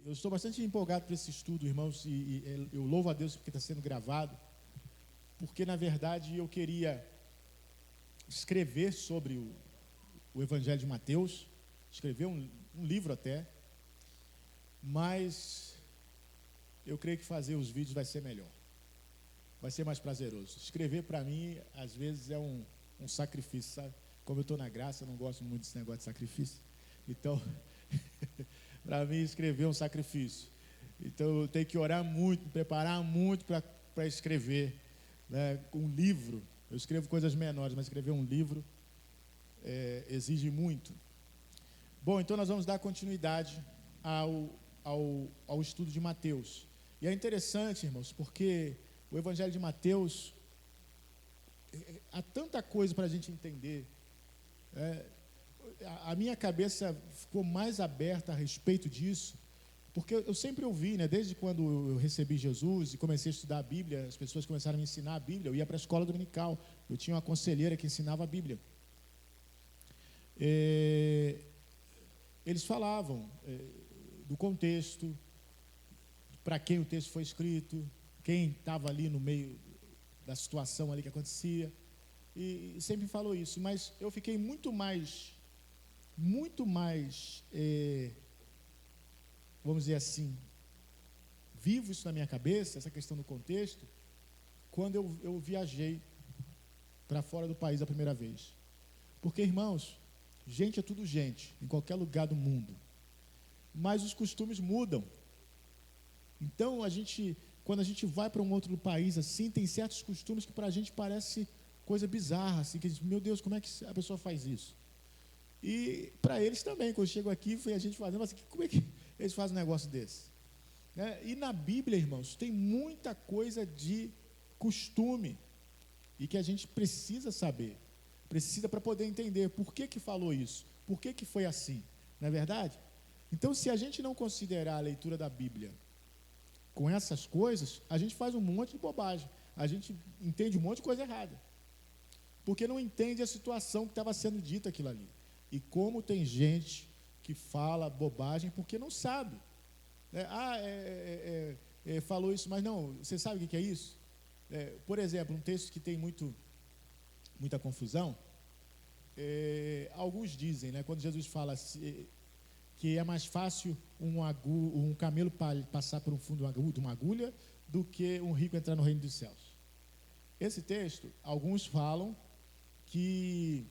eu estou bastante empolgado por esse estudo, irmãos, e eu louvo a Deus porque está sendo gravado, porque, na verdade, eu queria escrever sobre o Evangelho de Mateus, escrever um livro até, mas eu creio que fazer os vídeos vai ser melhor, vai ser mais prazeroso. Escrever, para mim, às vezes é um sacrifício, sabe? Como eu estou na graça, eu não gosto muito desse negócio de sacrifício, então... para mim, escrever é um sacrifício. Então, eu tenho que orar muito, me preparar muito para escrever, né? Um livro. Eu escrevo coisas menores, mas escrever um livro exige muito. Bom, então nós vamos dar continuidade ao estudo de Mateus. E é interessante, irmãos, porque o Evangelho de Mateus, há tanta coisa para a gente entender. A minha cabeça ficou mais aberta a respeito disso, porque eu sempre ouvi, né, desde quando eu recebi Jesus e comecei a estudar a Bíblia, as pessoas começaram a me ensinar a Bíblia. Eu ia para a escola dominical, eu tinha uma conselheira que ensinava a Bíblia. Eles falavam do contexto, para quem o texto foi escrito, quem estava ali no meio da situação ali que acontecia, e sempre falou isso, mas eu fiquei muito mais, vamos dizer assim, vivo isso na minha cabeça, essa questão do contexto, quando eu viajei para fora do país a primeira vez. Porque, irmãos, gente é tudo gente, em qualquer lugar do mundo, mas os costumes mudam. Então, quando a gente vai para um outro país assim, tem certos costumes que para a gente parece coisa bizarra, assim, que a gente, meu Deus, como é que a pessoa faz isso? E para eles também, quando chegam aqui, foi a gente fazendo, assim, como é que eles fazem um negócio desse? Né? E na Bíblia, irmãos, tem muita coisa de costume, e que a gente precisa saber, precisa para poder entender por que falou isso, por que foi assim, não é verdade? Então, se a gente não considerar a leitura da Bíblia com essas coisas, a gente faz um monte de bobagem, a gente entende um monte de coisa errada, porque não entende a situação que estava sendo dita aquilo ali. E como tem gente que fala bobagem porque não sabe. Falou isso, mas não, você sabe o que é isso? Por exemplo, um texto que tem muita confusão, alguns dizem, né, quando Jesus fala que é mais fácil um camelo passar por um fundo de uma agulha do que um rico entrar no reino dos céus. Esse texto, alguns falam que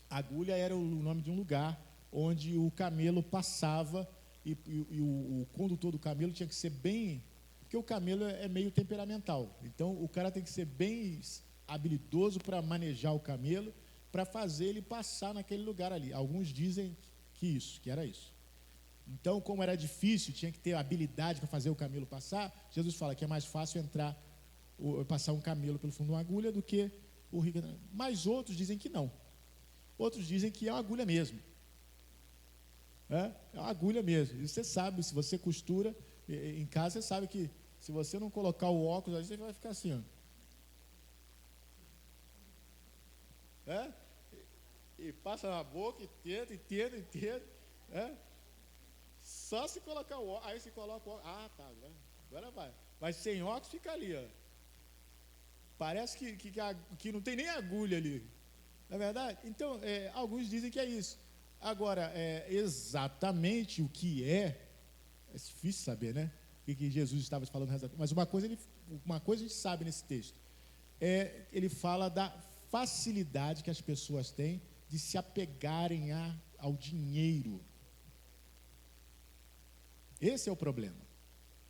a agulha era o nome de um lugar onde o camelo passava e o condutor do camelo tinha que ser bem... Porque o camelo é meio temperamental, então o cara tem que ser bem habilidoso para manejar o camelo, para fazer ele passar naquele lugar ali. Alguns dizem que era isso. Então, como era difícil, tinha que ter habilidade para fazer o camelo passar, Jesus fala que é mais fácil passar um camelo pelo fundo de uma agulha do que o rico. Mas outros dizem que não. Outros dizem que é uma agulha mesmo. É uma agulha mesmo. E você sabe, se você costura em casa, você sabe que se você não colocar o óculos, aí você vai ficar assim, ó. E passa na boca, e tenta. Só se colocar o óculos, aí se coloca o óculos. Ah, tá, agora vai. Mas sem óculos fica ali, ó. Parece que não tem nem agulha ali. Não é verdade? Então, alguns dizem que é isso. Agora, exatamente o que é difícil saber, né? O que Jesus estava falando. Mas uma coisa a gente sabe nesse texto. Ele fala da facilidade que as pessoas têm de se apegarem ao dinheiro. Esse é o problema.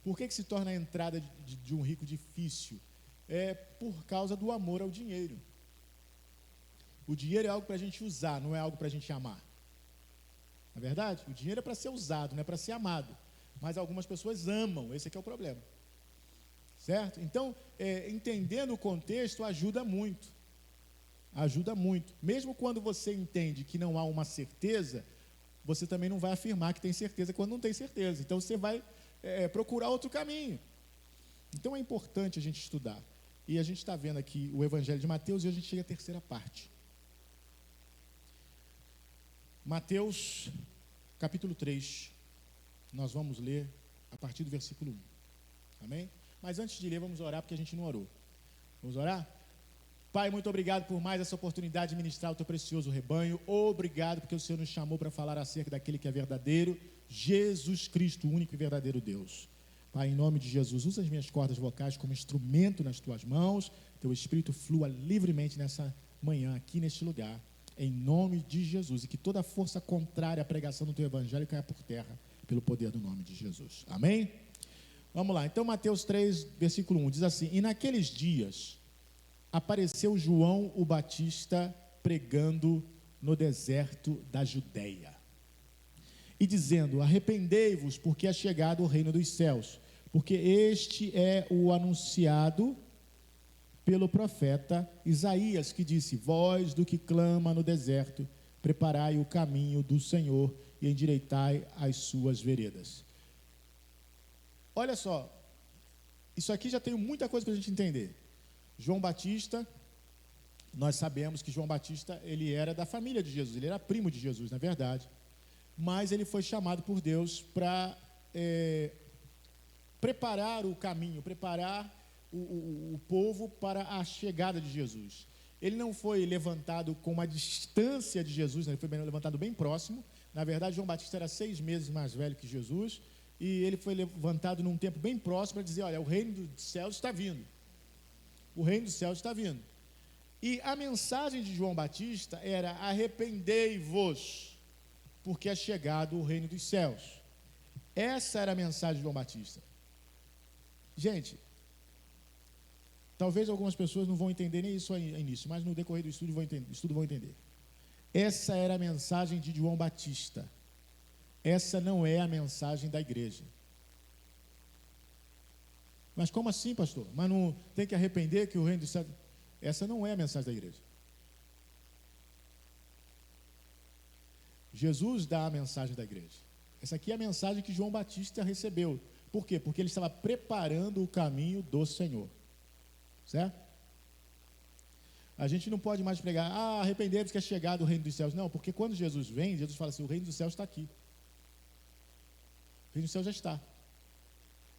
Por que se torna a entrada de um rico difícil? É por causa do amor ao dinheiro. O dinheiro é algo para a gente usar, não é algo para a gente amar. Não é verdade? O dinheiro é para ser usado, não é para ser amado. Mas algumas pessoas amam, esse aqui é o problema. Certo? Então, entendendo o contexto ajuda muito. Ajuda muito. Mesmo quando você entende que não há uma certeza, você também não vai afirmar que tem certeza quando não tem certeza. Então, você vai procurar outro caminho. Então, é importante a gente estudar. E a gente está vendo aqui o Evangelho de Mateus e a gente chega à terceira parte. Mateus, capítulo 3. nós vamos ler a partir do versículo 1. Amém? Mas antes de ler, vamos orar, porque a gente não orou. Vamos orar? Pai, muito obrigado por mais essa oportunidade de ministrar o teu precioso rebanho. Obrigado porque o Senhor nos chamou para falar acerca daquele que é verdadeiro, Jesus Cristo, o único e verdadeiro Deus. Pai, em nome de Jesus, usa as minhas cordas vocais como instrumento nas tuas mãos. Teu Espírito flua livremente nessa manhã, aqui neste lugar, em nome de Jesus. E que toda força contrária à pregação do teu evangelho caia por terra, pelo poder do nome de Jesus. Amém? Vamos lá. Então, Mateus 3, versículo 1, diz assim: E naqueles dias apareceu João o Batista pregando no deserto da Judeia e dizendo: arrependei-vos, porque é chegado o reino dos céus, porque este é o anunciado pelo profeta Isaías, que disse: voz do que clama no deserto, preparai o caminho do Senhor e endireitai as suas veredas. Olha só, isso aqui já tem muita coisa para a gente entender. João Batista, nós sabemos que João Batista, ele era da família de Jesus, ele era primo de Jesus, na verdade, mas ele foi chamado por Deus para preparar o caminho, preparar o povo para a chegada de Jesus. Ele não foi levantado com uma distância de Jesus, né? Ele foi levantado bem próximo. Na verdade, João Batista era 6 meses mais velho que Jesus, e ele foi levantado num tempo bem próximo para dizer: olha, o reino dos céus está vindo. O reino dos céus está vindo. E a mensagem de João Batista era: arrependei-vos, porque é chegado o reino dos céus. Essa era a mensagem de João Batista. Gente, talvez algumas pessoas não vão entender nem isso aí início, mas no decorrer do estudo vão entender. Essa era a mensagem de João Batista. Essa não é a mensagem da igreja. Mas como assim, pastor? Mas não tem que arrepender que o reino dos céus... Essa não é a mensagem da igreja. Jesus dá a mensagem da igreja. Essa aqui é a mensagem que João Batista recebeu. Por quê? Porque ele estava preparando o caminho do Senhor. Certo? A gente não pode mais pregar: arrependei-vos que é chegado o reino dos céus. Não, porque quando Jesus vem, Jesus fala assim: o reino dos céus está aqui. O reino dos céus já está.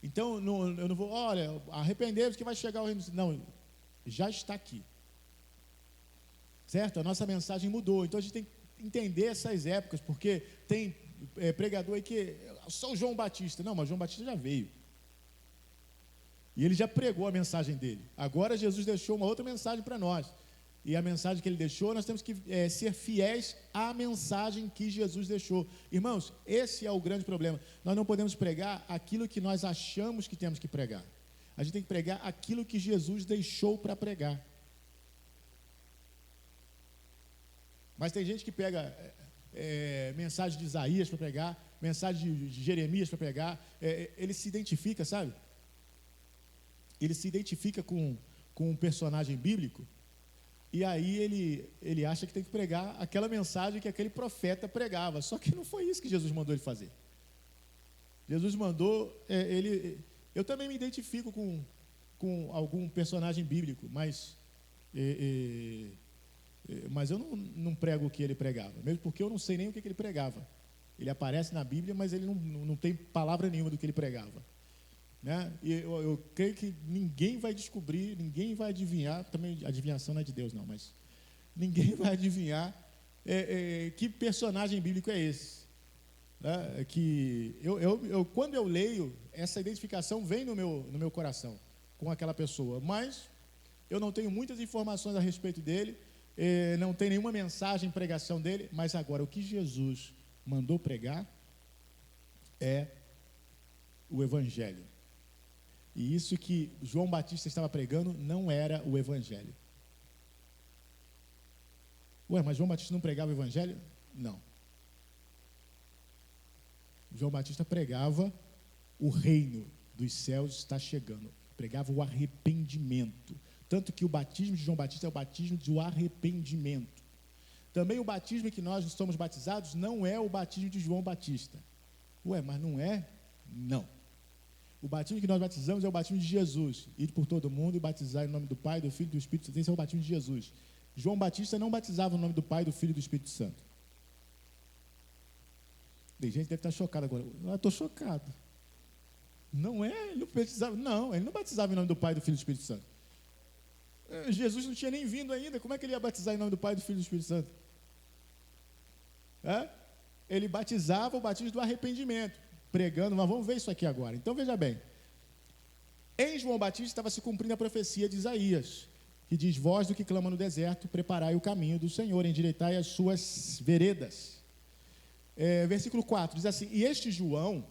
Então, eu não vou, olha, arrependei-vos que vai chegar o reino dos céus. Não, já está aqui. Certo? A nossa mensagem mudou. Então, a gente tem que entender essas épocas, porque tem pregador aí que só o João Batista. Não, mas João Batista já veio. E ele já pregou a mensagem dele. Agora Jesus deixou uma outra mensagem para nós. E a mensagem que ele deixou, nós temos que ser fiéis à mensagem que Jesus deixou. Irmãos, esse é o grande problema. Nós não podemos pregar aquilo que nós achamos que temos que pregar. A gente tem que pregar aquilo que Jesus deixou para pregar. Mas tem gente que pega mensagem de Isaías para pregar, mensagem de Jeremias para pregar. Ele se identifica, sabe? Ele se identifica com um personagem bíblico. E aí ele acha que tem que pregar aquela mensagem que aquele profeta pregava. Só que não foi isso que Jesus mandou ele fazer. Jesus mandou eu também me identifico com algum personagem bíblico, mas eu não prego o que ele pregava, mesmo porque eu não sei nem o que ele pregava. Ele aparece na Bíblia, mas ele não tem palavra nenhuma do que ele pregava. Né? E eu creio que ninguém vai descobrir, ninguém vai adivinhar, também adivinhação não é de Deus não, mas ninguém vai adivinhar que personagem bíblico é esse, né? Que quando eu leio, essa identificação vem no meu coração com aquela pessoa, mas eu não tenho muitas informações a respeito dele, não tem nenhuma mensagem, pregação dele, mas agora o que Jesus mandou pregar é o Evangelho. E isso que João Batista estava pregando não era o Evangelho. Ué, mas João Batista não pregava o Evangelho? Não. João Batista pregava o reino dos céus está chegando. Pregava o arrependimento. Tanto que o batismo de João Batista é o batismo do arrependimento. Também o batismo que nós somos batizados não é o batismo de João Batista. Ué, mas não é? Não. O batismo que nós batizamos é o batismo de Jesus. Ir por todo mundo e batizar em nome do Pai, do Filho e do Espírito Santo. Esse é o batismo de Jesus. João Batista não batizava em nome do Pai, do Filho e do Espírito Santo. Tem gente que deve estar chocada agora. Eu estou chocado. Não é, ele não precisava, não, ele não batizava em nome do Pai, do Filho e do Espírito Santo. Jesus não tinha nem vindo ainda, como é que ele ia batizar em nome do Pai, do Filho e do Espírito Santo? Ele batizava o batismo do arrependimento, pregando, mas vamos ver isso aqui agora. Então veja bem, em João Batista estava se cumprindo a profecia de Isaías, que diz: vós do que clama no deserto, preparai o caminho do Senhor, endireitai as suas veredas. Versículo 4, diz assim: e este João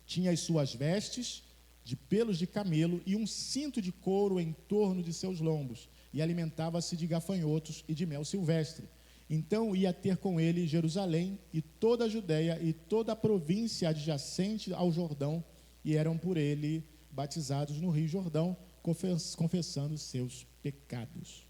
tinha as suas vestes de pelos de camelo e um cinto de couro em torno de seus lombos, e alimentava-se de gafanhotos e de mel silvestre. Então ia ter com ele Jerusalém e toda a Judéia e toda a província adjacente ao Jordão, e eram por ele batizados no rio Jordão, confessando seus pecados.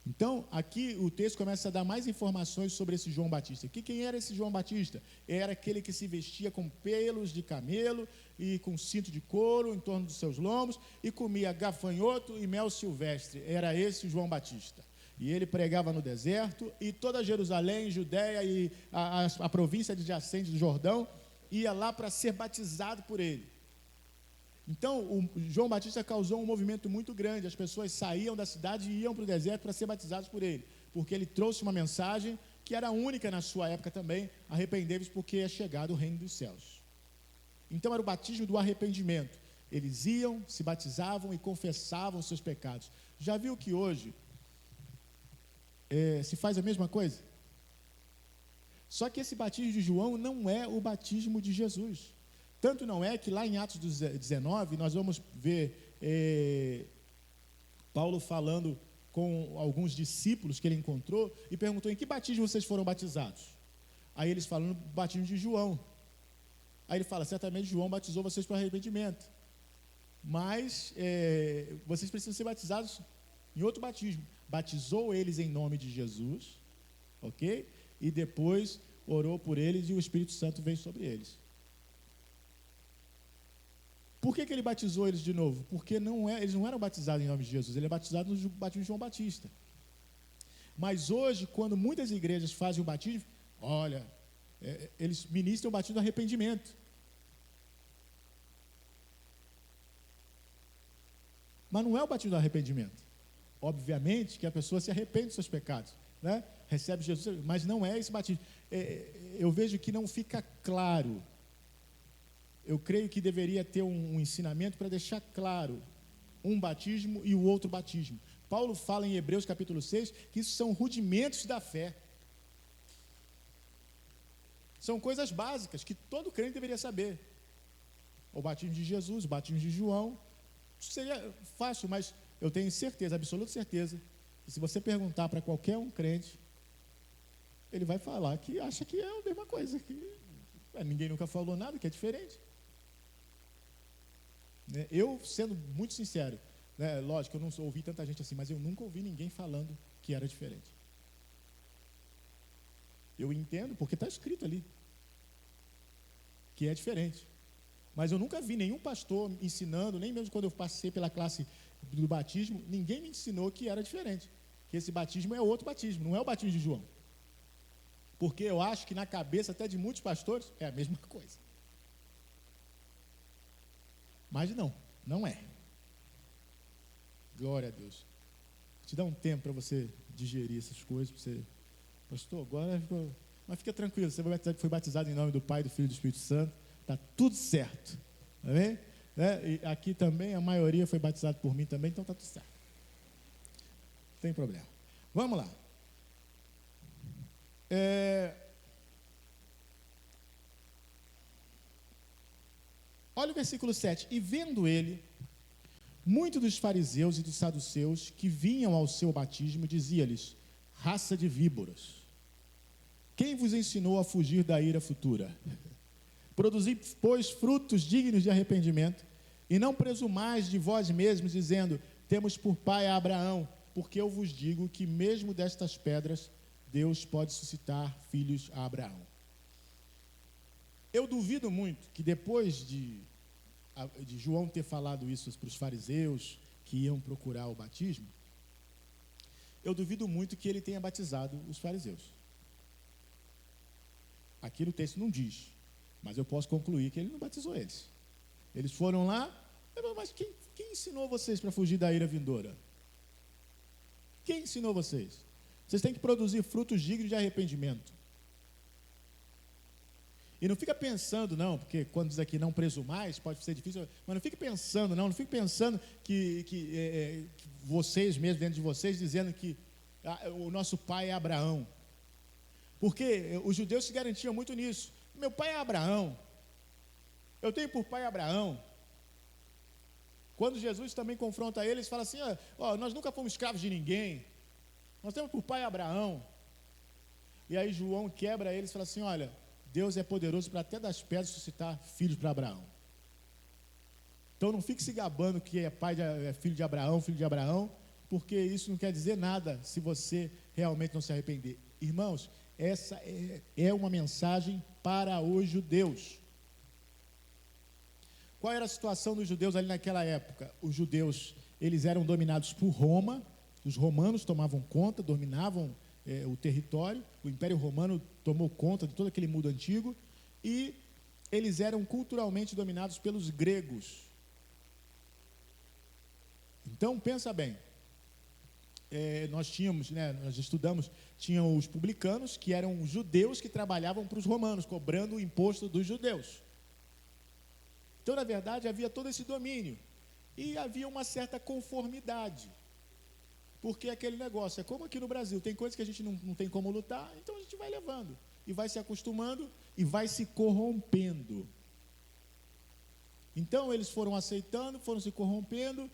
Então, aqui o texto começa a dar mais informações sobre esse João Batista. Quem era esse João Batista? Era aquele que se vestia com pelos de camelo e com cinto de couro em torno dos seus lombos e comia gafanhoto e mel silvestre. Era esse o João Batista. E ele pregava no deserto, e toda Jerusalém, Judéia e a província adjacente do Jordão ia lá para ser batizado por ele. Então, o João Batista causou um movimento muito grande. As pessoas saíam da cidade e iam para o deserto para ser batizados por ele, porque ele trouxe uma mensagem que era única na sua época também: arrependei-vos porque é chegado o reino dos céus. Então era o batismo do arrependimento. Eles iam, se batizavam e confessavam seus pecados. Já viu que hoje se faz a mesma coisa? Só que esse batismo de João não é o batismo de Jesus. Tanto não é que lá em Atos 19, nós vamos ver Paulo falando com alguns discípulos que ele encontrou e perguntou: em que batismo vocês foram batizados? Aí eles falam: no batismo de João. Aí ele fala: certamente João batizou vocês para arrependimento, mas vocês precisam ser batizados em outro batismo. Batizou eles em nome de Jesus, ok? E depois orou por eles e o Espírito Santo veio sobre eles. Por que ele batizou eles de novo? Porque eles não eram batizados em nome de Jesus, ele é batizado no batismo de João Batista. Mas hoje, quando muitas igrejas fazem o batismo, olha, eles ministram o batismo do arrependimento. Mas não é o batismo do arrependimento. Obviamente que a pessoa se arrepende dos seus pecados, né? Recebe Jesus, mas não é esse batismo. Eu vejo que não fica claro. Eu creio que deveria ter um ensinamento para deixar claro um batismo e o outro batismo. Paulo fala em Hebreus capítulo 6 que isso são rudimentos da fé. São coisas básicas que todo crente deveria saber. O batismo de Jesus, o batismo de João. Isso seria fácil, mas eu tenho certeza, absoluta certeza, que se você perguntar para qualquer um crente, ele vai falar que acha que é a mesma coisa, que ninguém nunca falou nada, que é diferente. Eu, sendo muito sincero, lógico, eu não ouvi tanta gente assim, mas eu nunca ouvi ninguém falando que era diferente. Eu entendo, porque está escrito ali que é diferente. Mas eu nunca vi nenhum pastor ensinando, nem mesmo quando eu passei pela classe do batismo, ninguém me ensinou que era diferente, que esse batismo é outro batismo, não é o batismo de João. Porque eu acho que na cabeça até de muitos pastores é a mesma coisa. Mas não é. Glória a Deus. Te dá um tempo para você digerir essas coisas, para você, pastor, agora ficou. Mas fica tranquilo, você foi batizado em nome do Pai, do Filho e do Espírito Santo, está tudo certo. Amém? E aqui também a maioria foi batizado por mim também, então está tudo certo. Não tem problema. Vamos lá. Olha o versículo 7. E vendo ele, muitos dos fariseus e dos saduceus que vinham ao seu batismo, dizia-lhes: raça de víboras, quem vos ensinou a fugir da ira futura? Produzi, pois, frutos dignos de arrependimento, e não presumais de vós mesmos, dizendo: temos por pai a Abraão, porque eu vos digo que mesmo destas pedras Deus pode suscitar filhos a Abraão. Eu duvido muito que depois de João ter falado isso para os fariseus que iam procurar o batismo, eu duvido muito que ele tenha batizado os fariseus. Aqui no texto não diz, mas eu posso concluir que ele não batizou eles. Eles foram lá, mas quem ensinou vocês para fugir da ira vindoura? Quem ensinou vocês? Vocês têm que produzir frutos dignos de arrependimento. E não fica pensando, não, porque quando diz aqui não presumais, pode ser difícil, mas não fique pensando, não fique pensando que vocês mesmos, dentro de vocês, dizendo que o nosso pai é Abraão. Porque os judeus se garantiam muito nisso. Meu pai é Abraão. Eu tenho por pai Abraão. Quando Jesus também confronta eles, fala assim, nós nunca fomos escravos de ninguém. Nós temos por pai Abraão. E aí João quebra eles e fala assim, olha, Deus é poderoso para até das pedras suscitar filhos para Abraão. Então não fique se gabando que é filho de Abraão, porque isso não quer dizer nada se você realmente não se arrepender. Irmãos, essa é uma mensagem para os judeus. Qual era a situação dos judeus ali naquela época? Os judeus, eles eram dominados por Roma, os romanos tomavam conta, dominavam o território, o Império Romano tomou conta de todo aquele mundo antigo, e eles eram culturalmente dominados pelos gregos. Então, pensa bem, nós estudamos, tinham os publicanos, que eram judeus que trabalhavam para os romanos, cobrando o imposto dos judeus. Então, na verdade, havia todo esse domínio, e havia uma certa conformidade. Porque aquele negócio, é como aqui no Brasil, tem coisas que a gente não tem como lutar, então a gente vai levando, e vai se acostumando, e vai se corrompendo. Então eles foram aceitando, foram se corrompendo,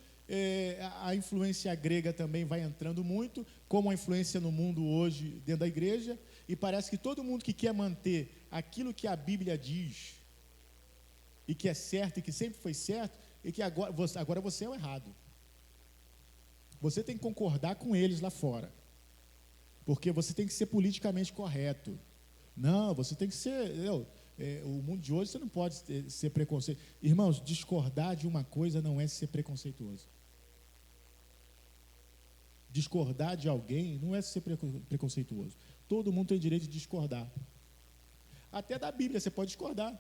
a influência grega também vai entrando muito, como a influência no mundo hoje dentro da igreja, e parece que todo mundo que quer manter aquilo que a Bíblia diz, e que é certo, e que sempre foi certo, e que agora você é o errado. Você tem que concordar com eles lá fora, porque você tem que ser politicamente correto. Não, você tem que ser... o mundo de hoje você não pode ser preconceituoso. Irmãos, discordar de uma coisa não é ser preconceituoso. Discordar de alguém não é ser preconceituoso. Todo mundo tem direito de discordar. Até da Bíblia você pode discordar.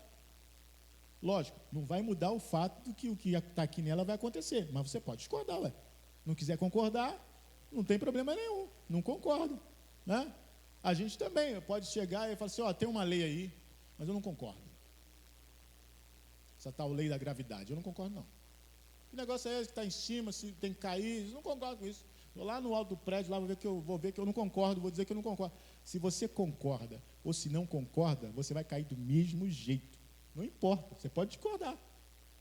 Lógico, não vai mudar o fato de que o que está aqui nela vai acontecer, mas você pode discordar, ué. Não quiser concordar, não tem problema nenhum, não concordo, né? A gente também pode chegar e falar assim, tem uma lei aí, mas eu não concordo. Essa tal lei da gravidade, eu não concordo não. Que negócio é esse que está em cima, se tem que cair, eu não concordo com isso. Vou lá no alto do prédio, lá vou ver que eu não concordo, vou dizer que eu não concordo. Se você concorda ou se não concorda, você vai cair do mesmo jeito. Não importa, você pode discordar.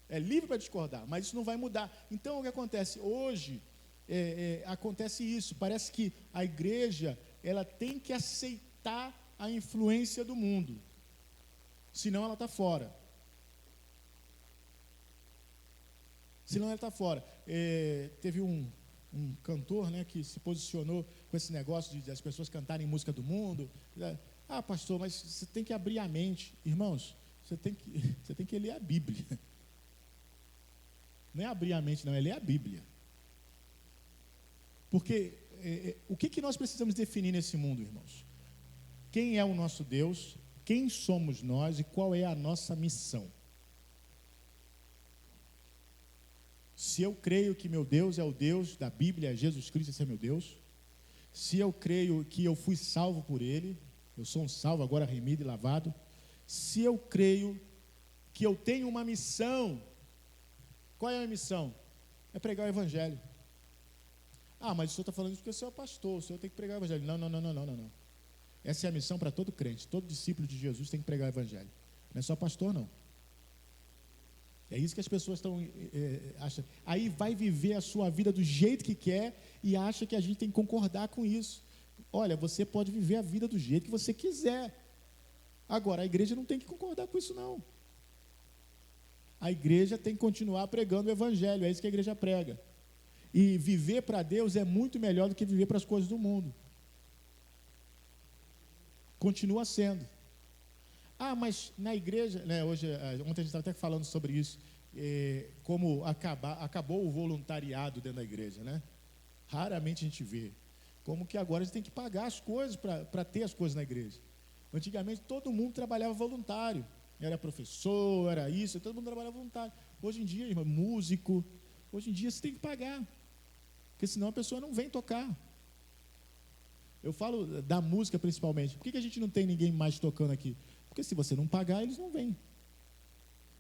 É livre para discordar, mas isso não vai mudar. Então o que acontece? Hoje acontece isso, parece que a igreja ela tem que aceitar a influência do mundo, senão ela está fora. Teve um cantor, né, que se posicionou com esse negócio de as pessoas cantarem música do mundo. Pastor, mas você tem que abrir a mente. Irmãos, você tem que ler a Bíblia. Não é abrir a mente, não, é ler a Bíblia. Porque o que nós precisamos definir nesse mundo, irmãos? Quem é o nosso Deus, quem somos nós e qual é a nossa missão? Se eu creio que meu Deus é o Deus da Bíblia, Jesus Cristo, esse é meu Deus. Se eu creio que eu fui salvo por Ele, eu sou um salvo, agora remido e lavado. Se eu creio que eu tenho uma missão, qual é a missão? É pregar o Evangelho. Mas o senhor está falando isso porque o senhor é pastor, o senhor tem que pregar o Evangelho. Não. Essa é a missão para todo crente, todo discípulo de Jesus tem que pregar o Evangelho. Não é só pastor, não. É isso que as pessoas estão achando. Aí vai viver a sua vida do jeito que quer e acha que a gente tem que concordar com isso. Olha, você pode viver a vida do jeito que você quiser. Agora, a igreja não tem que concordar com isso, não. A igreja tem que continuar pregando o Evangelho, é isso que a igreja prega. E viver para Deus é muito melhor do que viver para as coisas do mundo. Continua sendo. Mas na igreja, né, ontem a gente estava até falando sobre isso, como acabou o voluntariado dentro da igreja, né? Raramente a gente vê. Como que agora a gente tem que pagar as coisas para ter as coisas na igreja. Antigamente todo mundo trabalhava voluntário. Era professor, era isso, todo mundo trabalhava voluntário. Hoje em dia, irmão, músico, hoje em dia você tem que pagar, porque senão a pessoa não vem tocar. Eu falo da música principalmente. Por que a gente não tem ninguém mais tocando aqui? Porque se você não pagar, eles não vêm.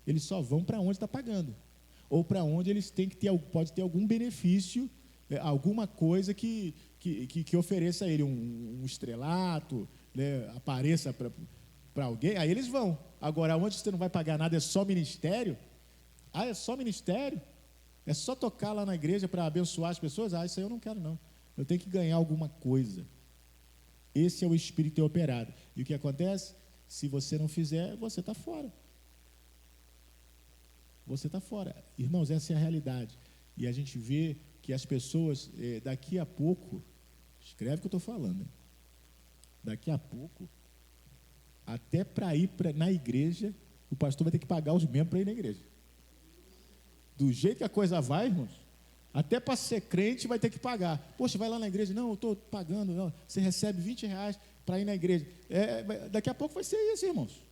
Eles só vão para onde está pagando. Ou para onde eles têm que ter, pode ter algum benefício, alguma coisa que ofereça a ele um estrelato, né, apareça para alguém, aí eles vão. Agora, onde você não vai pagar nada, é só ministério? Ah, é só ministério? É só tocar lá na igreja para abençoar as pessoas? Ah, isso aí eu não quero não. Eu tenho que ganhar alguma coisa. Esse é o espírito operado. E o que acontece? Se você não fizer, você está fora. Você está fora. Irmãos, essa é a realidade. E a gente vê que as pessoas, daqui a pouco, escreve o que eu estou falando, hein? Daqui a pouco, até para ir na igreja, o pastor vai ter que pagar os membros para ir na igreja. Do jeito que a coisa vai, irmãos, até para ser crente vai ter que pagar. Poxa, vai lá na igreja. Não, eu estou pagando. Não. Você recebe R$20 para ir na igreja. Daqui a pouco vai ser isso, irmãos.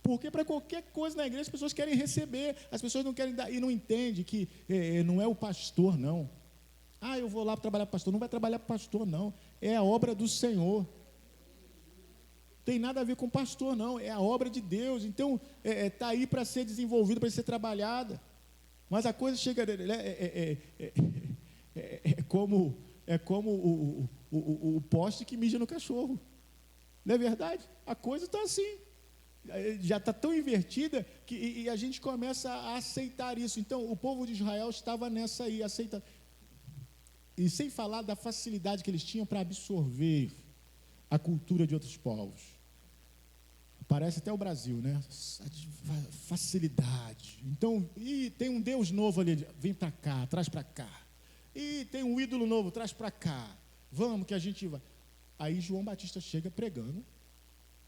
Porque para qualquer coisa na igreja as pessoas querem receber, as pessoas não querem dar, e não entendem que não é o pastor, não. Ah, eu vou lá para trabalhar para pastor. Não vai trabalhar para pastor, não. É a obra do Senhor. Tem nada a ver com pastor, não. É a obra de Deus. Então, está aí para ser desenvolvida, para ser trabalhada. Mas a coisa chega... É como o poste que mija no cachorro. Não é verdade? A coisa está assim. Já está tão invertida que a gente começa a aceitar isso. Então, o povo de Israel estava nessa aí, aceita. E sem falar da facilidade que eles tinham para absorver a cultura de outros povos. Parece até o Brasil, né? Facilidade. Então, tem um Deus novo ali, vem para cá, traz para cá. E tem um ídolo novo, traz para cá. Vamos que a gente vai. Aí João Batista chega pregando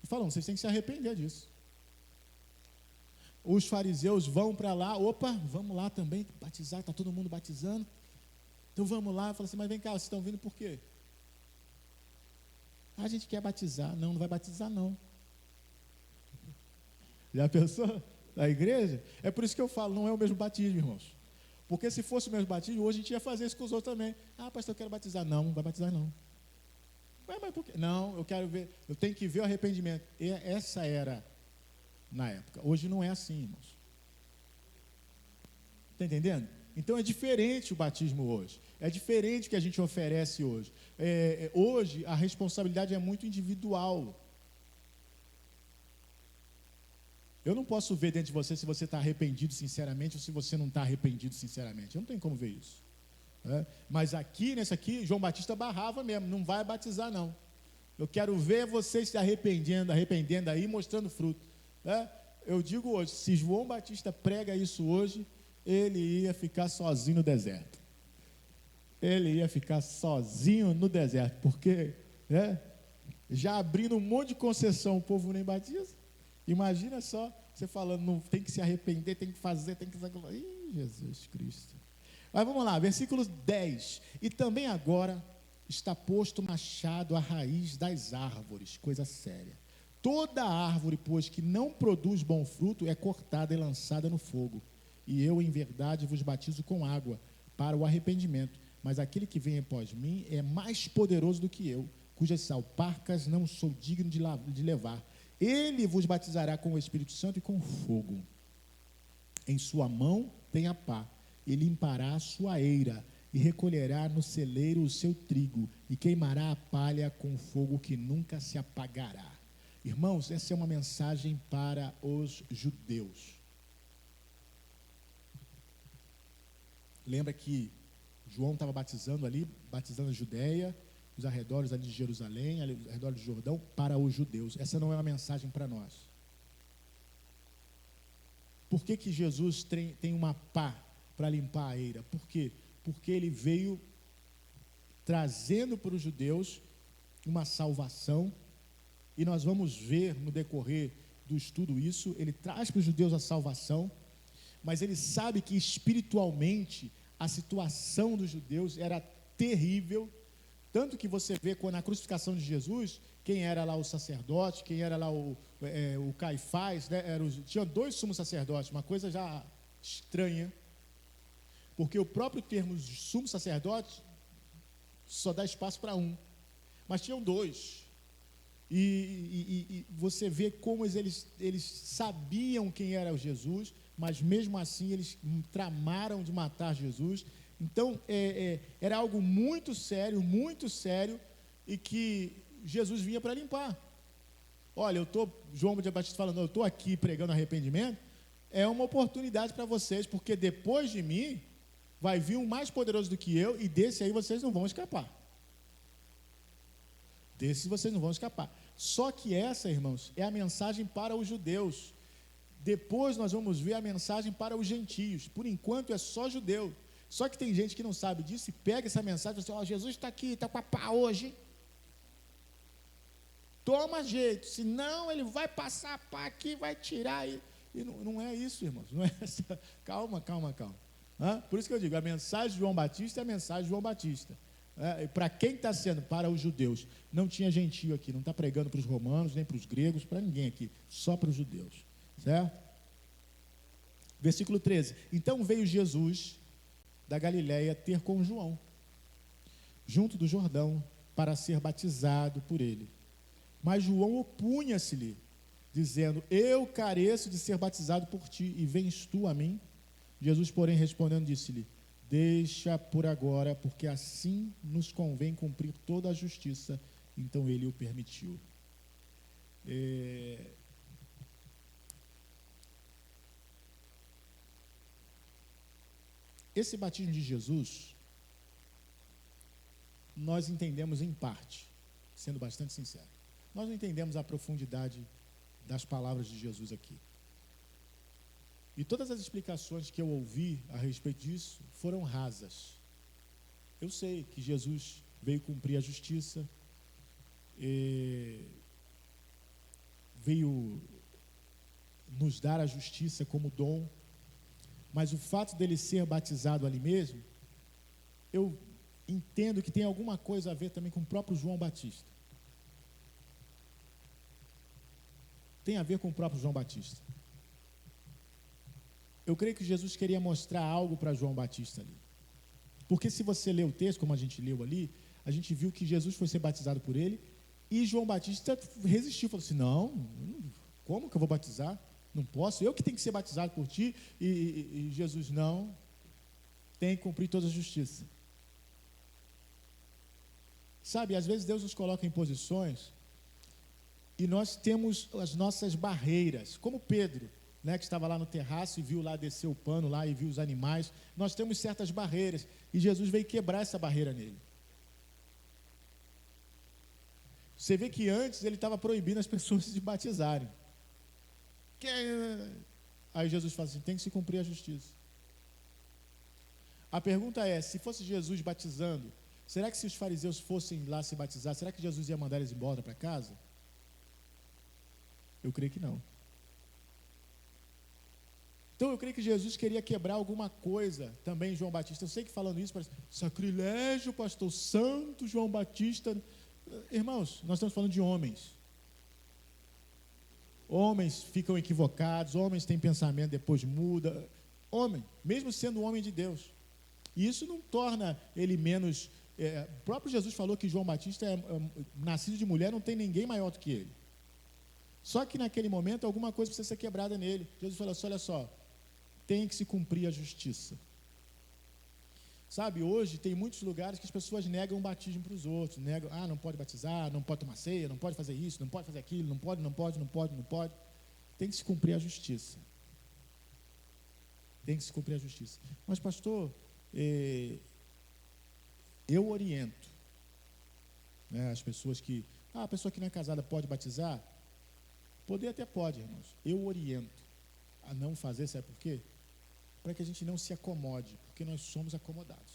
e falando, vocês têm que se arrepender disso. Os fariseus vão para lá, opa, vamos lá também batizar, está todo mundo batizando. Então vamos lá, fala assim, mas vem cá, vocês estão vindo por quê? A gente quer batizar. Não vai batizar não. Já pensou? Na igreja? É por isso que eu falo, não é o mesmo batismo, irmãos. Porque se fosse o mesmo batismo, hoje a gente ia fazer isso com os outros também. Ah, pastor, eu quero batizar. Não vai batizar não. Ué, mas por quê? Não, eu quero ver, eu tenho que ver o arrependimento. E essa era na época. Hoje não é assim, irmãos. Está entendendo? Então é diferente o batismo hoje. É diferente o que a gente oferece hoje. Hoje a responsabilidade é muito individual. Eu não posso ver dentro de você se você está arrependido sinceramente ou se você não está arrependido sinceramente. Eu não tenho como ver isso. Mas nessa aqui, João Batista barrava mesmo. Não vai batizar não. Eu quero ver vocês se arrependendo aí, mostrando fruto. Eu digo hoje, se João Batista prega isso hoje, ele ia ficar sozinho no deserto. Ele ia ficar sozinho no deserto, porque já abrindo um monte de concessão, o povo nem batiza. Imagina só, você falando, não, tem que se arrepender, tem que fazer, tem que... Ih, Jesus Cristo. Mas vamos lá, versículo 10. E também agora está posto machado à raiz das árvores, coisa séria. Toda árvore, pois, que não produz bom fruto, é cortada e lançada no fogo. E eu, em verdade, vos batizo com água para o arrependimento. Mas aquele que vem após mim é mais poderoso do que eu, cujas salpacas não sou digno de levar. Ele vos batizará com o Espírito Santo e com fogo. Em sua mão tem a pá, e limpará a sua eira, e recolherá no celeiro o seu trigo, e queimará a palha com fogo que nunca se apagará. Irmãos, essa é uma mensagem para os judeus. Lembra que João estava batizando a Judéia, os arredores ali de Jerusalém, ali, os arredores de Jordão, para os judeus. Essa não é uma mensagem para nós. Por que Jesus tem uma pá para limpar a eira? Por quê? Porque ele veio trazendo para os judeus uma salvação, e nós vamos ver no decorrer do estudo isso. Ele traz para os judeus a salvação, mas ele sabe que espiritualmente a situação dos judeus era terrível, Tanto que você vê quando na crucificação de Jesus, quem era lá o sacerdote, quem era lá o Caifás, né? Tinha 2 sumos sacerdotes, uma coisa já estranha, porque o próprio termo de sumo sacerdote só dá espaço para um, mas tinham 2. E você vê como eles sabiam quem era o Jesus, mas mesmo assim eles tramaram de matar Jesus. Então era algo muito sério, e que Jesus vinha para limpar. Olha, João Batista falando, eu estou aqui pregando arrependimento, é uma oportunidade para vocês, porque depois de mim vai vir um mais poderoso do que eu, e desse aí vocês não vão escapar. Desses vocês não vão escapar. Só que essa, irmãos, é a mensagem para os judeus. Depois nós vamos ver a mensagem para os gentios. Por enquanto é só judeu. Só que tem gente que não sabe disso e pega essa mensagem e fala assim, Jesus está aqui, está com a pá hoje. Toma jeito, senão ele vai passar a pá aqui, vai tirar. E não é isso, irmãos. Não é essa. Calma. Por isso que eu digo, a mensagem de João Batista é a mensagem de João Batista. Para quem está sendo? Para os judeus. Não tinha gentio aqui, não está pregando para os romanos, nem para os gregos, para ninguém aqui, só para os judeus. Certo? Versículo 13. Então veio Jesus da Galileia ter com João, junto do Jordão, para ser batizado por ele. Mas João opunha-se-lhe, dizendo, eu careço de ser batizado por ti, e vens tu a mim? Jesus, porém, respondendo, disse-lhe, deixa por agora, porque assim nos convém cumprir toda a justiça. Então ele o permitiu. Esse batismo de Jesus, nós entendemos em parte, sendo bastante sincero. Nós não entendemos a profundidade das palavras de Jesus aqui. E todas as explicações que eu ouvi a respeito disso foram rasas. Eu sei que Jesus veio cumprir a justiça, veio nos dar a justiça como dom, mas o fato dele ser batizado ali mesmo, eu entendo que tem alguma coisa a ver também com o próprio João Batista. Tem a ver com o próprio João Batista. Eu creio que Jesus queria mostrar algo para João Batista ali. Porque se você ler o texto, como a gente leu ali, a gente viu que Jesus foi ser batizado por ele, e João Batista resistiu, falou assim, não, como que eu vou batizar? Não posso, eu que tenho que ser batizado por ti. E Jesus, não, tem que cumprir toda a justiça. Sabe, às vezes Deus nos coloca em posições e nós temos as nossas barreiras, como Pedro, né, que estava lá no terraço e viu lá descer o pano lá e viu os animais. Nós temos certas barreiras e Jesus veio quebrar essa barreira nele. Você vê que antes ele estava proibindo as pessoas de se batizarem. Aí Jesus fala assim, tem que se cumprir a justiça. A pergunta é, se fosse Jesus batizando, será que se os fariseus fossem lá se batizar, será que Jesus ia mandar eles embora para casa? Eu creio que não. Então eu creio que Jesus queria quebrar alguma coisa também, João Batista. Eu sei que falando isso parece sacrilégio, pastor santo João Batista. Irmãos, nós estamos falando de homens. Homens ficam equivocados, homens têm pensamento, depois muda. Homem, mesmo sendo homem de Deus. E isso não torna ele menos... o próprio Jesus falou que João Batista nascido de mulher, não tem ninguém maior do que ele. Só que naquele momento alguma coisa precisa ser quebrada nele. Jesus falou assim, olha só, tem que se cumprir a justiça. Sabe, hoje tem muitos lugares que as pessoas negam o batismo para os outros, negam, não pode batizar, não pode tomar ceia, não pode fazer isso, não pode fazer aquilo, não pode. Tem que se cumprir a justiça. Tem que se cumprir a justiça. Mas pastor, eu oriento, né, as pessoas que, a pessoa que não é casada pode batizar? Poder até pode, irmãos. Eu oriento a não fazer, sabe por quê? Para que a gente não se acomode, porque nós somos acomodados.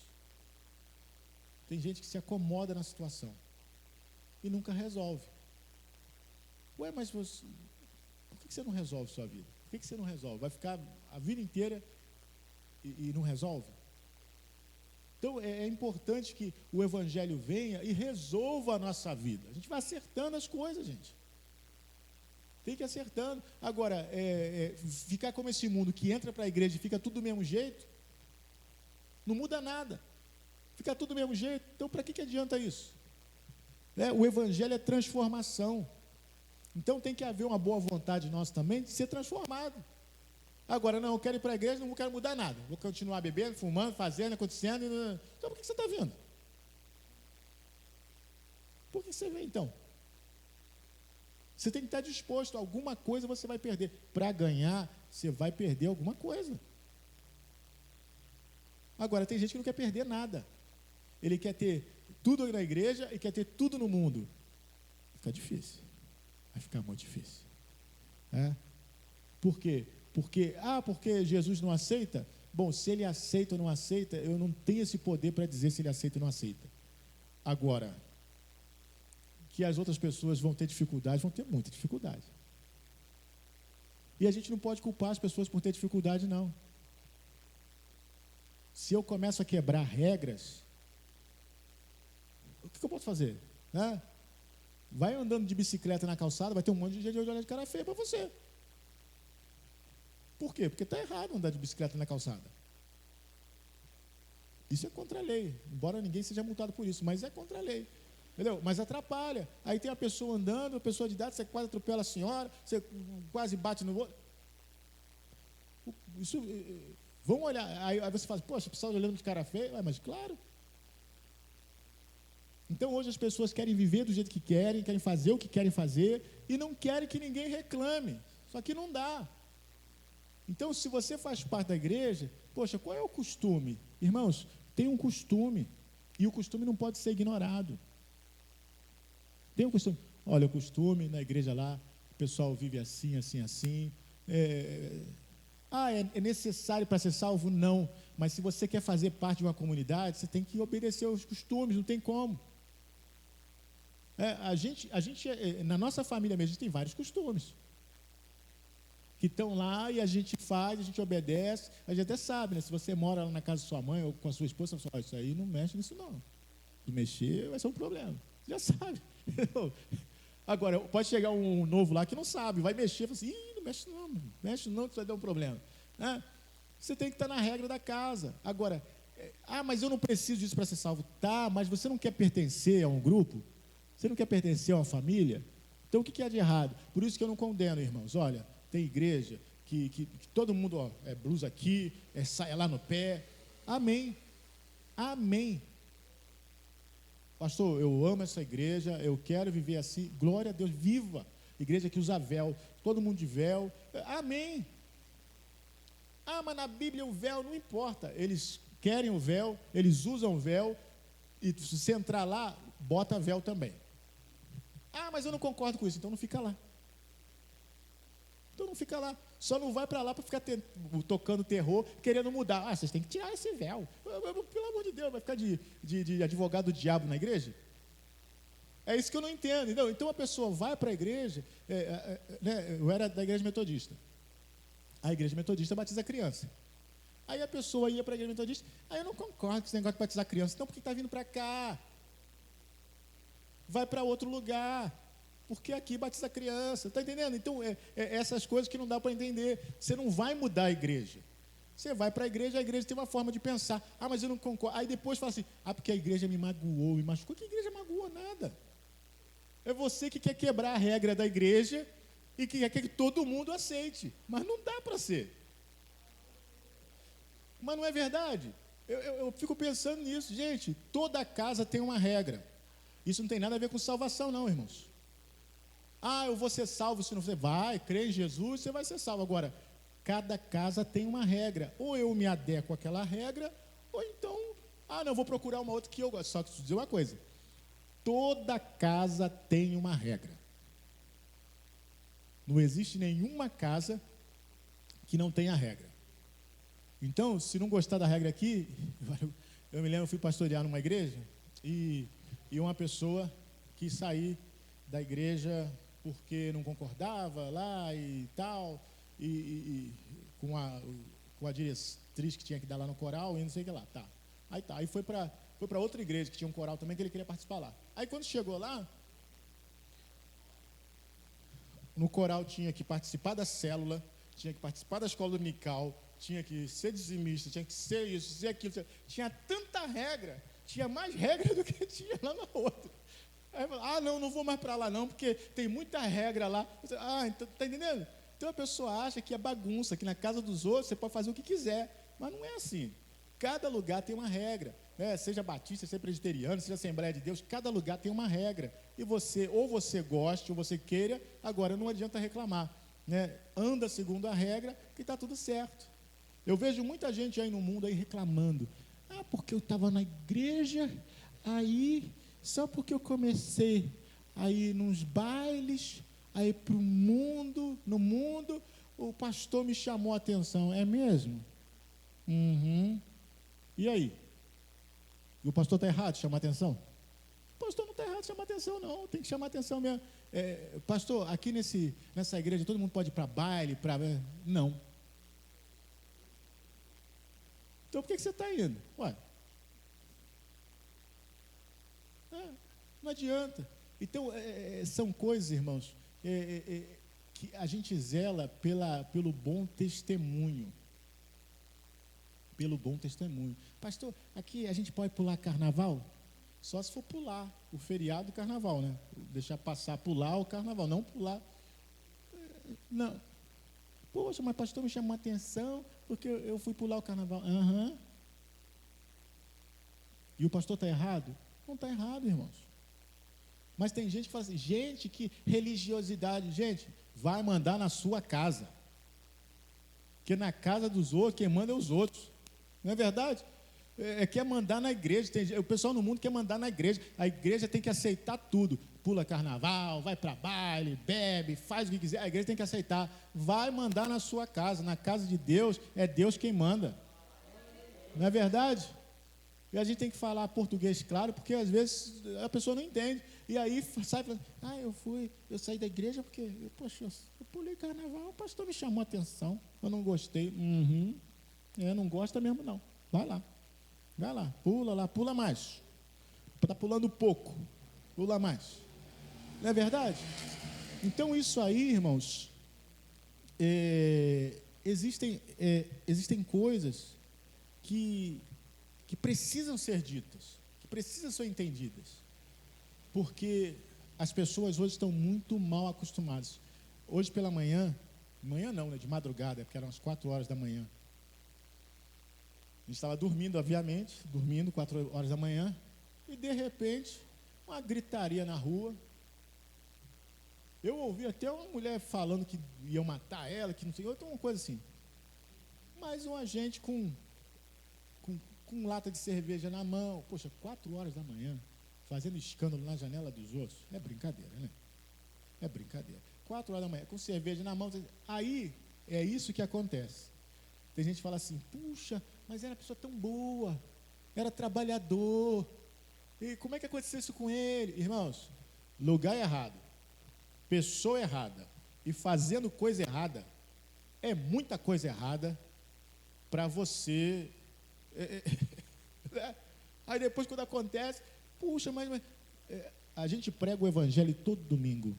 Tem gente que se acomoda na situação e nunca resolve. Ué, mas por que você não resolve sua vida? Por que você não resolve? Vai ficar a vida inteira e não resolve? Então, é importante que o Evangelho venha e resolva a nossa vida. A gente vai acertando as coisas, gente. Tem que ir acertando. Agora, ficar como esse mundo que entra para a igreja e fica tudo do mesmo jeito, não muda nada. Fica tudo do mesmo jeito. Então, para que adianta isso? O Evangelho é transformação. Então, tem que haver uma boa vontade nossa também de ser transformado. Agora, não, eu quero ir para a igreja, não quero mudar nada. Vou continuar bebendo, fumando, fazendo, acontecendo. Então, por que você está vindo? Por que você vem, então? Você tem que estar disposto. Alguma coisa você vai perder. Para ganhar, você vai perder alguma coisa. Agora, tem gente que não quer perder nada. Ele quer ter tudo na igreja e quer ter tudo no mundo. Fica difícil. Vai ficar muito difícil. Por quê? Porque Jesus não aceita? Bom, se ele aceita ou não aceita, eu não tenho esse poder para dizer se ele aceita ou não aceita. Agora, que as outras pessoas vão ter dificuldade, vão ter muita dificuldade. E a gente não pode culpar as pessoas por ter dificuldade, não. Se eu começo a quebrar regras, o que eu posso fazer? Vai andando de bicicleta na calçada, vai ter um monte de gente olhando de cara feia para você. Por quê? Porque está errado andar de bicicleta na calçada. Isso é contra a lei, embora ninguém seja multado por isso, mas é contra a lei. Entendeu? Mas atrapalha. Aí tem a pessoa andando, a pessoa de idade, você quase atropela a senhora, você quase bate no outro. Isso, vão olhar, aí você fala, poxa, o pessoal olhando de cara feia, mas claro. Então hoje as pessoas querem viver do jeito que querem fazer o que querem fazer, e não querem que ninguém reclame. Só que não dá. Então, se você faz parte da igreja, poxa, qual é o costume? Irmãos, tem um costume, e o costume não pode ser ignorado. Tem um costume. Olha, o costume na igreja lá, o pessoal vive assim, assim, assim. É necessário para ser salvo? Não. Mas se você quer fazer parte de uma comunidade, você tem que obedecer aos costumes, não tem como. A gente, na nossa família mesmo, a gente tem vários costumes. Que estão lá e a gente faz, a gente obedece, a gente até sabe, né? Se você mora lá na casa da sua mãe ou com a sua esposa, você fala, isso aí não mexe nisso não. Se mexer, vai ser um problema. Você já sabe. Agora, pode chegar um novo lá que não sabe, vai mexer, fala assim, não mexe não, que isso vai dar um problema. Você tem que estar na regra da casa. Agora, mas eu não preciso disso para ser salvo. Tá, mas você não quer pertencer a um grupo? Você não quer pertencer a uma família? Então, o que há de errado? Por isso que eu não condeno, irmãos. Olha, tem igreja que todo mundo, é blusa aqui, saia lá no pé. Amém. Amém. Pastor, eu amo essa igreja, eu quero viver assim. Glória a Deus, viva. Igreja que usa véu, todo mundo de véu. Amém. Mas na Bíblia o véu não importa. Eles querem o véu, eles usam o véu, e se você entrar lá, bota véu também. Mas eu não concordo com isso, então não fica lá. Então não fica lá. Só não vai para lá para ficar tocando terror, querendo mudar. Vocês têm que tirar esse véu. Pelo amor de Deus, vai ficar de advogado do diabo na igreja? É isso que eu não entendo. Entendeu? Então a pessoa vai para a igreja, eu era da igreja metodista. A igreja metodista batiza criança. Aí a pessoa ia para a igreja metodista, eu não concordo com esse negócio de batizar criança. Então por que está vindo para cá? Vai para outro lugar. Porque aqui batiza criança, está entendendo? Então, essas coisas que não dá para entender. Você não vai mudar a igreja. Você vai para a igreja tem uma forma de pensar. Mas eu não concordo. Aí depois fala assim, porque a igreja me magoou, me machucou. Que igreja magoou nada? É você que quer quebrar a regra da igreja e que quer que todo mundo aceite. Mas não dá para ser. Mas não é verdade? Eu fico pensando nisso. Gente, toda casa tem uma regra. Isso não tem nada a ver com salvação, não, irmãos. Eu vou ser salvo se não você vai, crê em Jesus, você vai ser salvo. Agora, cada casa tem uma regra. Ou eu me adequo àquela regra, ou então, não, vou procurar uma outra que eu gosto. Só que preciso dizer uma coisa. Toda casa tem uma regra. Não existe nenhuma casa que não tenha regra. Então, se não gostar da regra aqui, eu me lembro, eu fui pastorear numa igreja e uma pessoa quis sair da igreja porque não concordava lá e tal, e com a diretriz que tinha que dar lá no coral, e não sei o que lá, tá. Aí tá, aí foi para outra igreja, que tinha um coral também, que ele queria participar lá. Aí quando chegou lá, no coral tinha que participar da célula, tinha que participar da escola dominical, tinha que ser dizimista, tinha que ser isso, ser aquilo. Tinha tanta regra, tinha mais regra do que tinha lá na outra. Aí eu falei, não vou mais para lá não, porque tem muita regra lá. Então, tá entendendo? Então a pessoa acha que é bagunça, que na casa dos outros você pode fazer o que quiser, mas não é assim. Cada lugar tem uma regra, né? Seja batista, seja presbiteriano, seja Assembleia de Deus, cada lugar tem uma regra. E ou você goste, ou você queira, agora não adianta reclamar, né? Anda segundo a regra que está tudo certo. Eu vejo muita gente aí no mundo aí reclamando. Porque eu estava na igreja, aí, só porque eu comecei a ir nos bailes, aí para o mundo, no mundo, o pastor me chamou a atenção. É mesmo? Uhum. E aí? E o pastor está errado de chamar atenção? O pastor não está errado de chamar atenção, não. Tem que chamar atenção mesmo. Pastor, aqui nessa igreja todo mundo pode ir para baile, não. Então por que você está indo? Ué. Não adianta. Então, são coisas, irmãos, que a gente zela pelo bom testemunho. Pelo bom testemunho. Pastor, aqui a gente pode pular carnaval? Só se for pular o feriado do carnaval, né? Deixar passar, pular o carnaval, não pular. Não. Poxa, mas pastor me chamou a atenção porque eu fui pular o carnaval. Aham. E o pastor está errado? Não está errado, irmãos. Mas tem gente que fala assim, gente, que religiosidade. Gente, vai mandar na sua casa. Porque na casa dos outros, quem manda é os outros. Não é verdade? Quer mandar na igreja. O pessoal no mundo quer mandar na igreja. A igreja tem que aceitar tudo. Pula carnaval, vai para baile, bebe, faz o que quiser. A igreja tem que aceitar. Vai mandar na sua casa. Na casa de Deus, é Deus quem manda. Não é verdade? E a gente tem que falar português claro, porque às vezes a pessoa não entende. E aí sai falando, eu saí da igreja porque, eu pulei carnaval, o pastor me chamou a atenção, eu não gostei. Não gosta mesmo não. Vai lá, pula mais. Está pulando pouco, pula mais. Não é verdade? Então isso aí, irmãos, existem coisas que precisam ser ditas, que precisam ser entendidas, porque as pessoas hoje estão muito mal acostumadas. Hoje pela manhã não, né, de madrugada, porque eram as 4 horas da manhã, a gente estava dormindo, obviamente, 4 horas da manhã, e de repente, uma gritaria na rua. Eu ouvi até uma mulher falando que iam matar ela, que não sei, outra uma coisa assim. Mas um agente com lata de cerveja na mão, 4 horas da manhã, fazendo escândalo na janela dos outros, é brincadeira, né? É brincadeira. 4 horas da manhã, com cerveja na mão, aí é isso que acontece. Tem gente que fala assim, puxa, mas era uma pessoa tão boa, era trabalhador, e como é que aconteceu isso com ele? Irmãos, lugar errado, pessoa errada, e fazendo coisa errada, é muita coisa errada para você... Aí depois quando acontece, puxa, mas a gente prega o evangelho todo domingo.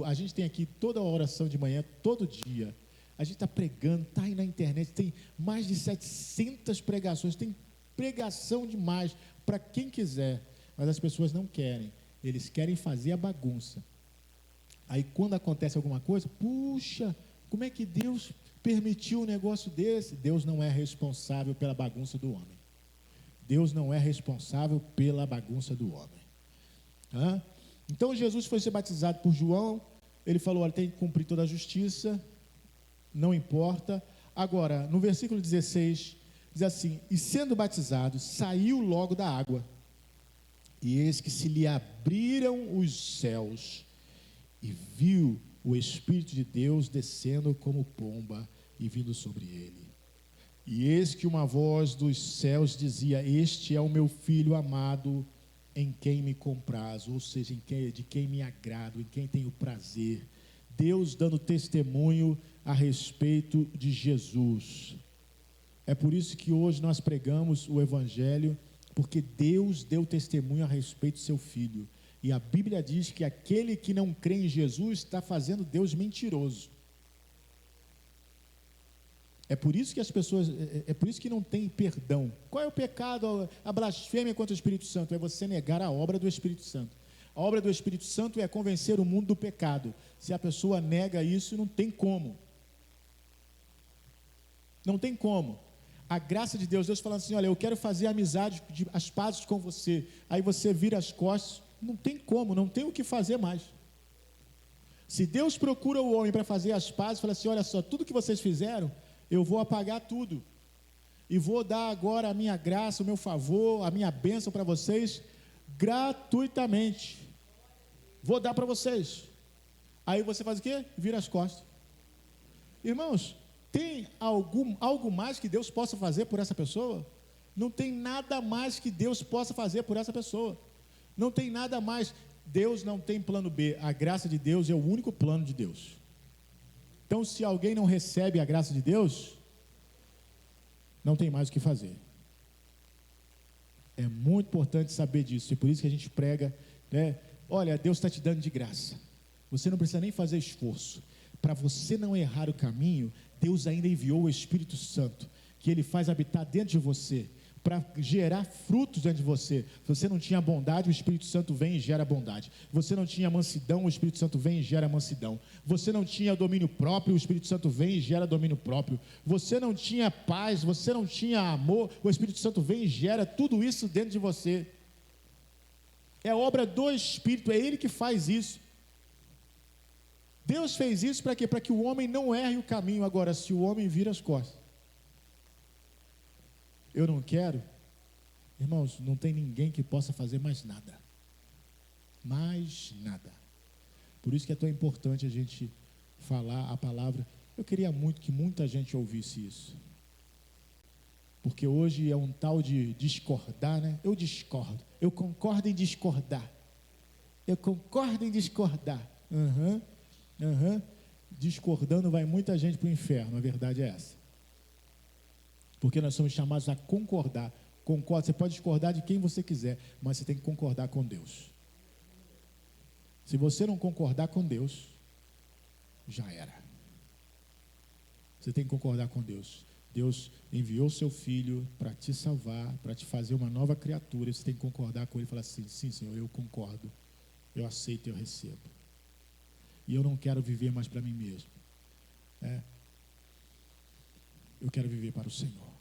A gente tem aqui toda a oração de manhã, todo dia. A gente está pregando, está aí na internet, tem mais de 700 pregações, tem pregação demais para quem quiser, mas as pessoas não querem, eles querem fazer a bagunça. Aí quando acontece alguma coisa, puxa, como é que Deus permitiu um negócio desse? Deus não é responsável pela bagunça do homem. Deus não é responsável pela bagunça do homem. Então Jesus foi ser batizado por João, ele falou, olha, tem que cumprir toda a justiça, não importa. Agora, no versículo 16, diz assim, e sendo batizado, saiu logo da água, e eis que se lhe abriram os céus, e viu o Espírito de Deus descendo como pomba e vindo sobre ele. E eis que uma voz dos céus dizia, este é o meu Filho amado, em quem me comprazo, ou seja, de quem me agrado, em quem tenho prazer. Deus dando testemunho a respeito de Jesus. É por isso que hoje nós pregamos o Evangelho, porque Deus deu testemunho a respeito do seu Filho. E a Bíblia diz que aquele que não crê em Jesus está fazendo Deus mentiroso. É por isso que as pessoas, é por isso que não tem perdão. Qual é o pecado? A blasfêmia contra o Espírito Santo é você negar a obra do Espírito Santo. A obra do Espírito Santo é convencer o mundo do pecado. Se a pessoa nega isso, não tem como. Não tem como. A graça de Deus, Deus falando assim, olha, eu quero fazer amizade, as pazes com você. Aí você vira as costas, não tem como, não tem o que fazer mais. Se Deus procura o homem para fazer as pazes, fala assim, olha só, tudo que vocês fizeram, eu vou apagar tudo. E vou dar agora a minha graça, o meu favor, a minha bênção para vocês, gratuitamente. Vou dar para vocês. Aí você faz o quê? Vira as costas. Irmãos, tem algo mais que Deus possa fazer por essa pessoa? Não tem nada mais que Deus possa fazer por essa pessoa. Não tem nada mais. Deus não tem plano B. A graça de Deus é o único plano de Deus. Então, se alguém não recebe a graça de Deus, não tem mais o que fazer. É muito importante saber disso. E por isso que a gente prega, né? Olha, Deus está te dando de graça. Você não precisa nem fazer esforço. Para você não errar o caminho, Deus ainda enviou o Espírito Santo, que Ele faz habitar dentro de você, para gerar frutos dentro de você. Se você não tinha bondade, o Espírito Santo vem e gera bondade. Você não tinha mansidão, o Espírito Santo vem e gera mansidão. Você não tinha domínio próprio, o Espírito Santo vem e gera domínio próprio. Você não tinha paz, você não tinha amor, o Espírito Santo vem e gera tudo isso dentro de você. É obra do Espírito, é Ele que faz isso. Deus fez isso para quê? Para que o homem não erre o caminho. Agora, se o homem vira as costas, eu não quero, irmãos, não tem ninguém que possa fazer mais nada. Mais nada. Por isso que é tão importante a gente falar a palavra. Eu queria muito que muita gente ouvisse isso. Porque hoje é um tal de discordar, né? Eu discordo. Eu concordo em discordar. Eu concordo em discordar. Discordando vai muita gente para o inferno, a verdade é essa. Porque nós somos chamados a concordar. Concorda, você pode discordar de quem você quiser, mas você tem que concordar com Deus. Se você não concordar com Deus, já era. Você tem que concordar com Deus. Deus enviou seu Filho para te salvar, para te fazer uma nova criatura. Você tem que concordar com Ele e falar assim, sim, Senhor, eu concordo, eu aceito e eu recebo. E eu não quero viver mais para mim mesmo. Eu quero viver para o Senhor.